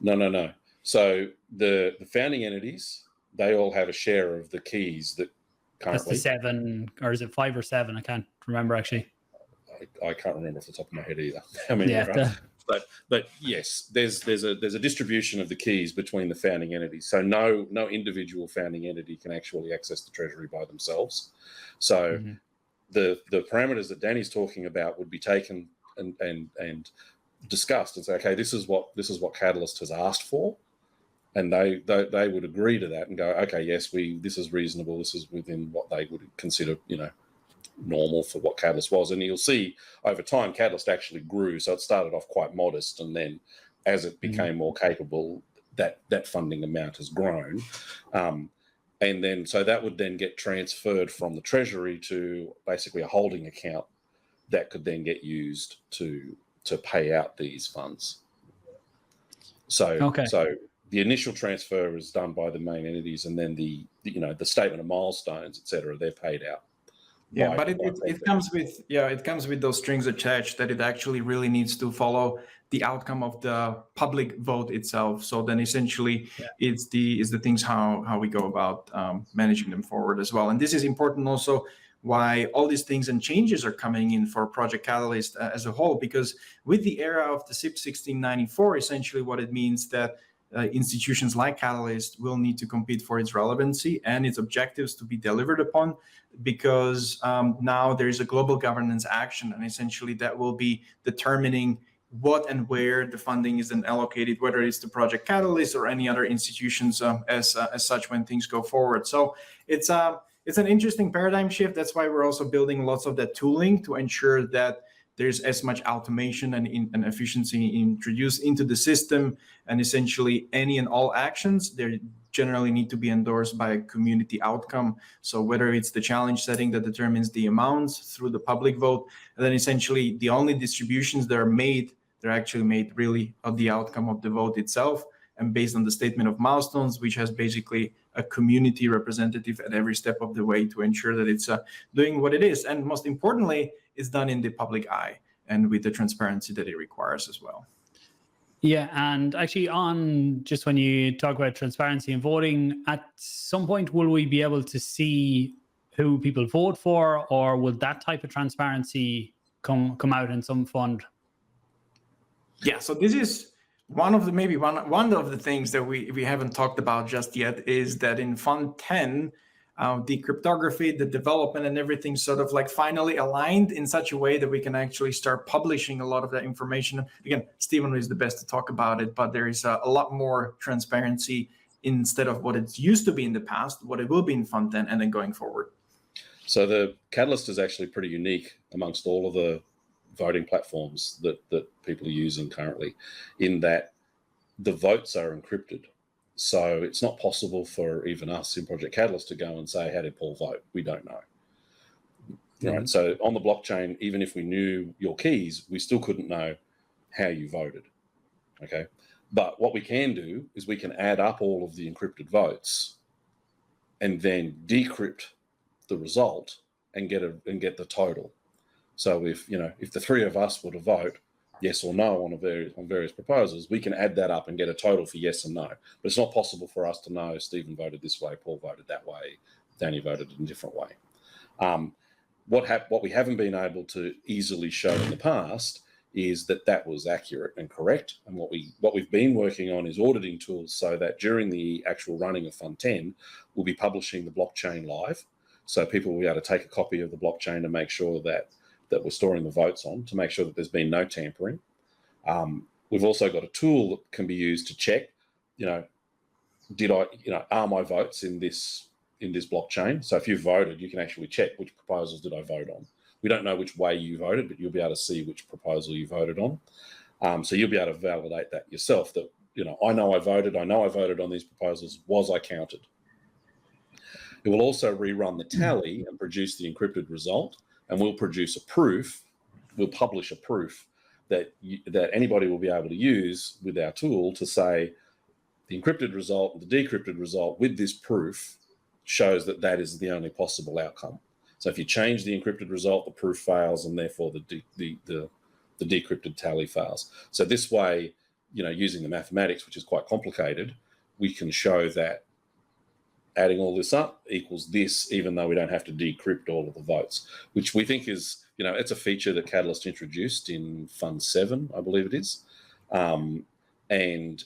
No. So the founding entities, they all have a share of the keys that currently. That's the 7, or is it 5 or 7? I can't remember actually. I can't remember off the top of my head either. How many there are. But yes, there's a distribution of the keys between the founding entities. So no individual founding entity can actually access the treasury by themselves. So the parameters that Danny's talking about would be taken and discussed and say, okay, this is what Catalyst has asked for, and they would agree to that and go, okay, yes, this is reasonable, this is within what they would consider, normal for what Catalyst was. And you'll see over time Catalyst actually grew. So it started off quite modest, and then as it became more capable, that funding amount has grown. And then so that would then get transferred from the treasury to basically a holding account that could then get used to pay out these funds. So the initial transfer is done by the main entities, and then the statement of milestones, etc., they're paid out. Yeah, but it comes with those strings attached that it actually really needs to follow the outcome of the public vote itself. So then essentially it's the things how we go about managing them forward as well. And this is important also why all these things and changes are coming in for Project Catalyst as a whole, because with the era of the SIP 1694, essentially what it means that institutions like Catalyst will need to compete for its relevancy and its objectives to be delivered upon, because now there is a global governance action, and essentially that will be determining what and where the funding is then allocated, whether it's the Project Catalyst or any other institutions as such when things go forward. So it's an interesting paradigm shift. That's why we're also building lots of that tooling to ensure that there's as much automation and efficiency introduced into the system, and essentially any and all actions, they generally need to be endorsed by a community outcome. So whether it's the challenge setting that determines the amounts through the public vote, and then essentially the only distributions that are made, they're actually made really of the outcome of the vote itself, and based on the statement of milestones, which has basically a community representative at every step of the way to ensure that it's doing what it is. And most importantly, it's done in the public eye and with the transparency that it requires as well. Yeah, and actually on just when you talk about transparency and voting, at some point will we be able to see who people vote for, or will that type of transparency come out in some fund? Yeah, so this is one of the things that we haven't talked about just yet, is that in Fund 10, the cryptography, the development, and everything sort of like finally aligned in such a way that we can actually start publishing a lot of that information. Again, Stephen is the best to talk about it, but there is a lot more transparency instead of what it used to be in the past, what it will be in Fund 10 and then going forward. So the Catalyst is actually pretty unique amongst all of the voting platforms that people are using currently, in that the votes are encrypted. So it's not possible for even us in Project Catalyst to go and say, how did Paul vote? We don't know. Right. So on the blockchain, even if we knew your keys, we still couldn't know how you voted. Okay. But what we can do is we can add up all of the encrypted votes and then decrypt the result and get the total. So if the three of us were to vote yes or no on various proposals, we can add that up and get a total for yes and no. But it's not possible for us to know Stephen voted this way, Paul voted that way, Danny voted in a different way. What we haven't been able to easily show in the past is that was accurate and correct. And what we've been working on is auditing tools, so that during the actual running of Fund 10, we'll be publishing the blockchain live. So people will be able to take a copy of the blockchain to make sure that we're storing the votes on, to make sure that there's been no tampering. We've also got a tool that can be used to check, are my votes in this blockchain? So if you voted, you can actually check which proposals did I vote on. We don't know which way you voted, but you'll be able to see which proposal you voted on. So you'll be able to validate that yourself, that, I know I voted on these proposals, was I counted? It will also rerun the tally and produce the encrypted result, and we'll produce a proof, we'll publish a proof that anybody will be able to use with our tool to say the encrypted result and the decrypted result with this proof shows that is the only possible outcome. So if you change the encrypted result, the proof fails, and therefore the decrypted tally fails. So this way, using the mathematics, which is quite complicated, we can show that adding all this up equals this, even though we don't have to decrypt all of the votes, which we think is, it's a feature that Catalyst introduced in Fund 7, I believe it is. And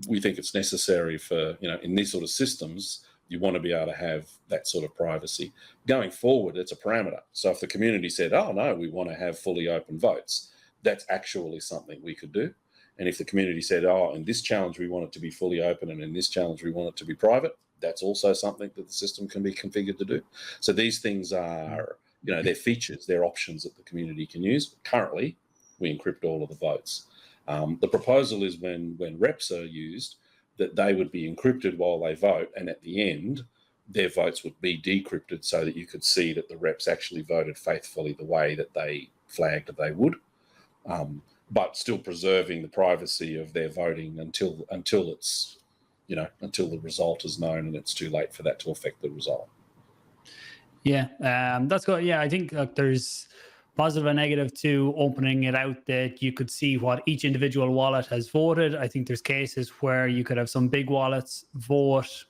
we think it's necessary for, in these sort of systems, you want to be able to have that sort of privacy. Going forward, it's a parameter. So if the community said, oh, no, we want to have fully open votes, that's actually something we could do. And if the community said, oh, in this challenge, we want it to be fully open, and in this challenge, we want it to be private, that's also something that the system can be configured to do. So these things are, they're features, they're options that the community can use. Currently, we encrypt all of the votes. The proposal is when reps are used, that they would be encrypted while they vote, and at the end, their votes would be decrypted so that you could see that the reps actually voted faithfully the way that they flagged that they would. But still preserving the privacy of their voting until it's, until the result is known and it's too late for that to affect the result. Yeah, that's good. Yeah, I think there's positive and negative to opening it out, that you could see what each individual wallet has voted. I think there's cases where you could have some big wallets vote,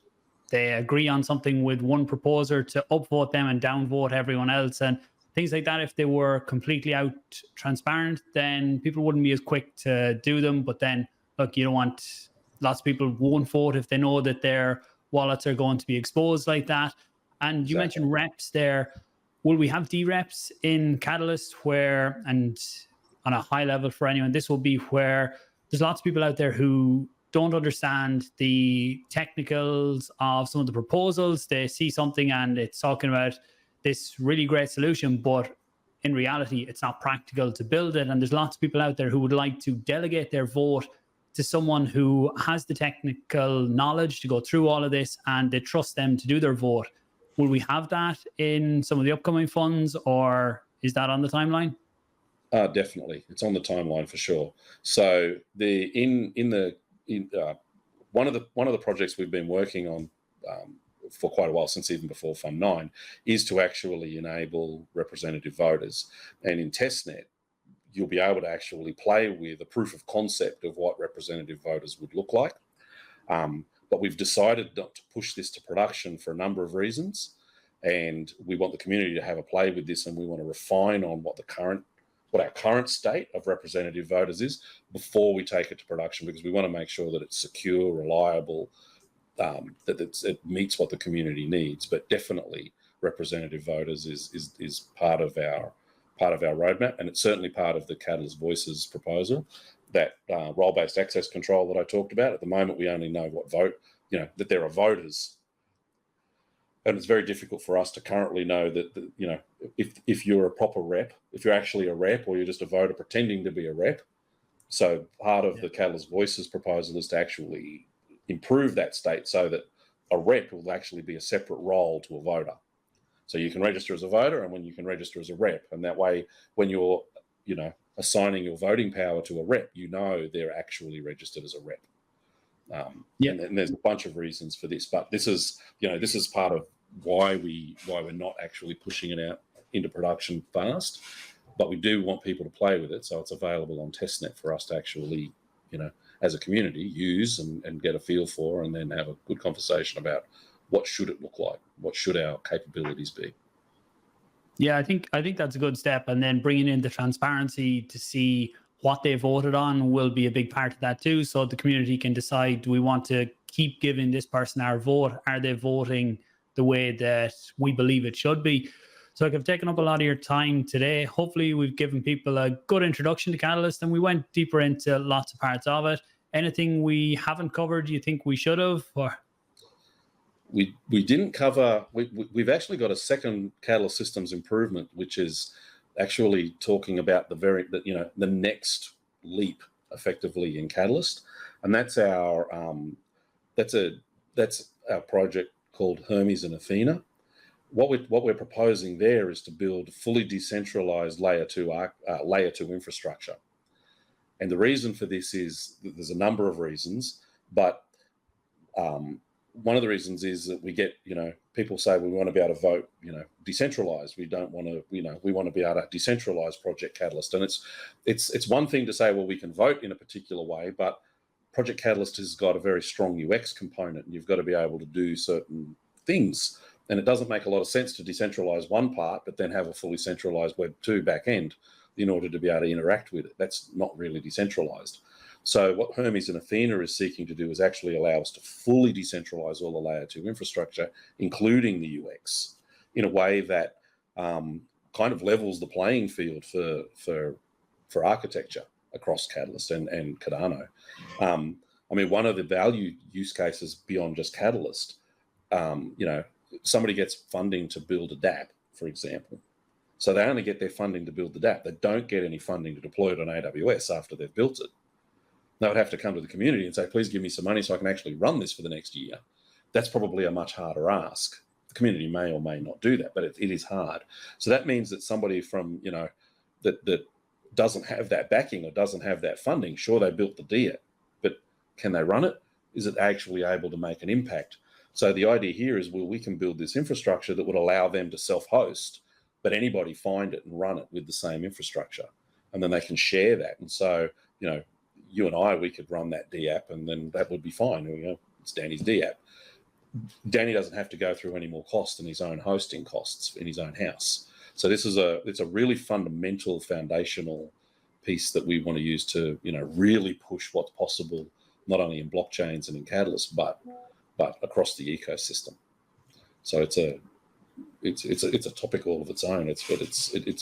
they agree on something with one proposer to upvote them and downvote everyone else, and things like that. If they were completely out transparent, then people wouldn't be as quick to do them. But then, look, you don't want, lots of people won't vote if they know that their wallets are going to be exposed like that. And you mentioned reps there. Will we have dReps in Catalyst where, and on a high level for anyone, this will be where there's lots of people out there who don't understand the technicals of some of the proposals. They see something and it's talking about this really great solution, but in reality, it's not practical to build it. And there's lots of people out there who would like to delegate their vote to someone who has the technical knowledge to go through all of this, and they trust them to do their vote. Will we have that in some of the upcoming funds, or is that on the timeline? Definitely, it's on the timeline for sure. So one of the projects we've been working on for quite a while, since even before Fund 9, is to actually enable representative voters. And in testnet, you'll be able to actually play with a proof of concept of what representative voters would look like. But we've decided not to push this to production for a number of reasons. And we want the community to have a play with this, and we want to refine on what our current state of representative voters is before we take it to production, because we want to make sure that it's secure, reliable, that it meets what the community needs. But definitely representative voters is part of our roadmap, and it's certainly part of the Catalyst Voices proposal. That role-based access control that I talked about. At the moment, we only know what vote, that there are voters, and it's very difficult for us to currently know that, if you're a proper rep, if you're actually a rep, or you're just a voter pretending to be a rep. So part of the Catalyst Voices proposal is to actually improve that state so that a rep will actually be a separate role to a voter. So you can register as a voter, and when you can register as a rep, and that way, when you're, assigning your voting power to a rep, they're actually registered as a rep. And there's a bunch of reasons for this, but this is part of why we're not actually pushing it out into production fast. But we do want people to play with it, so it's available on testnet for us to actually, as a community, use and get a feel for, and then have a good conversation about what should it look like, what should our capabilities be. Yeah, I think that's a good step. And then bringing in the transparency to see what they voted on will be a big part of that too. So the community can decide, do we want to keep giving this person our vote? Are they voting the way that we believe it should be? So I've taken up a lot of your time today. Hopefully we've given people a good introduction to Catalyst, and we went deeper into lots of parts of it. Anything we haven't covered you think we should have? Or we didn't cover, we've actually got a second Catalyst systems improvement, which is actually talking about the next leap effectively in Catalyst, and that's our project called Hermes and Athena. What we're proposing there is to build fully decentralized layer 2 infrastructure. And the reason for this is that there's a number of reasons, but one of the reasons is that we get, people say we want to be able to vote, decentralized. We don't want to, we want to be able to decentralize Project Catalyst. And it's one thing to say, well, we can vote in a particular way, but Project Catalyst has got a very strong UX component, and you've got to be able to do certain things. And it doesn't make a lot of sense to decentralize one part, but then have a fully centralized Web 2 backend in order to be able to interact with it. That's not really decentralized. So what Hermes and Athena is seeking to do is actually allow us to fully decentralize all the layer 2 infrastructure, including the UX, in a way that kind of levels the playing field for architecture across Catalyst and Cardano. I mean, one of the value use cases beyond just Catalyst, somebody gets funding to build a dApp, for example. So they only get their funding to build the dApp. They don't get any funding to deploy it on AWS after they've built it. They would have to come to the community and say, please give me some money so I can actually run this for the next year. That's probably a much harder ask. The community may or may not do that, but it is hard. So that means that somebody from, that doesn't have that backing or doesn't have that funding, sure, they built the dApp, but can they run it? Is it actually able to make an impact? So the idea here is, well, we can build this infrastructure that would allow them to self-host, but anybody find it and run it with the same infrastructure. And then they can share that. And so, you and I, we could run that dApp, and then that would be fine. It's Danny's dApp. Danny doesn't have to go through any more cost than his own hosting costs in his own house. So it's a really fundamental, foundational piece that we want to use to, really push what's possible, not only in blockchains and in Catalyst, but across the ecosystem. So it's a topic all of its own. It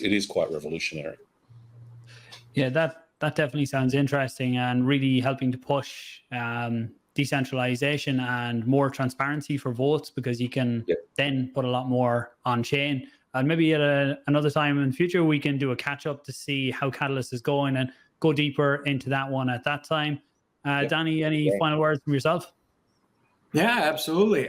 is quite revolutionary. Yeah, that definitely sounds interesting, and really helping to push decentralization and more transparency for votes, because you can then put a lot more on chain. And maybe at another time in the future, we can do a catch up to see how Catalyst is going and go deeper into that one at that time. Danny, any final words from yourself? Yeah, absolutely.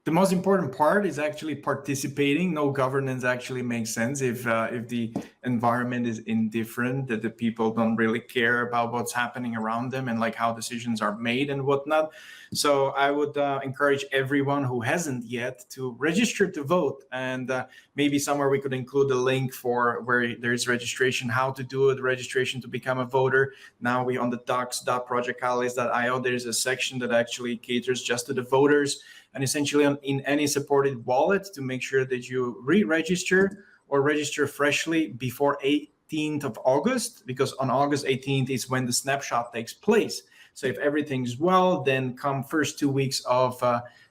The most important part is actually participating. No governance actually makes sense if the environment is indifferent, that the people don't really care about what's happening around them and like how decisions are made and whatnot. So I would encourage everyone who hasn't yet to register to vote, and maybe somewhere we could include a link for where there's registration, how to do it, registration to become a voter. Now we on the docs.projectcatalyst.io, there's a section that actually caters just to the voters. And essentially in any supported wallet, to make sure that you re-register or register freshly before 18th of August, because on August 18th is when the snapshot takes place. So if everything's well, then come first 2 weeks of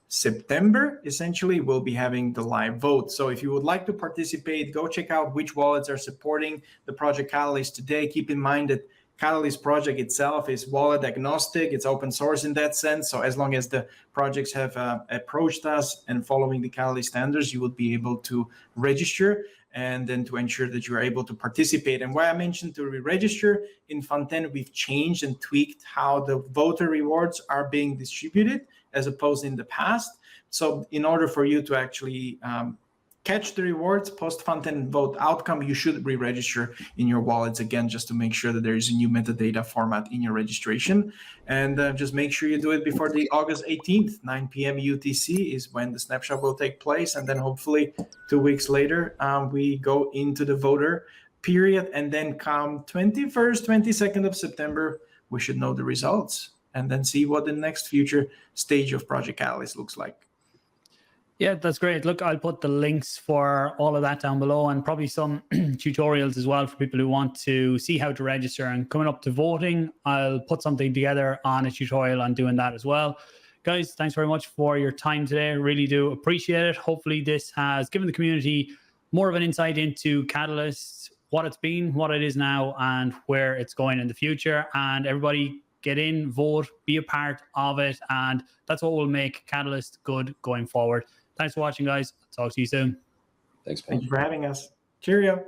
September, essentially, we'll be having the live vote. So if you would like to participate, go check out which wallets are supporting the Project Catalyst today. Keep in mind that Catalyst project itself is wallet agnostic. It's open source in that sense. So as long as the projects have approached us and following the Catalyst standards, you will be able to register, and then to ensure that you're able to participate. And why I mentioned to re-register, in Fontaine, we've changed and tweaked how the voter rewards are being distributed as opposed in the past. So in order for you to actually catch the rewards post-Fontaine vote outcome, you should re-register in your wallets again, just to make sure that there is a new metadata format in your registration. And just make sure you do it before the August 18th, 9 p.m. UTC is when the snapshot will take place. And then hopefully 2 weeks later, we go into the voter period. And then come 21st, 22nd of September, we should know the results and then see what the next future stage of Project Catalyst looks like. Yeah, that's great. Look, I'll put the links for all of that down below, and probably some tutorials as well for people who want to see how to register. And coming up to voting, I'll put something together on a tutorial on doing that as well. Guys, thanks very much for your time today. Really do appreciate it. Hopefully this has given the community more of an insight into Catalyst, what it's been, what it is now, and where it's going in the future. And everybody get in, vote, be a part of it. And that's what will make Catalyst good going forward. Thanks for watching, guys. Talk to you soon. Thanks, Paul. Thank you for having us. Cheerio.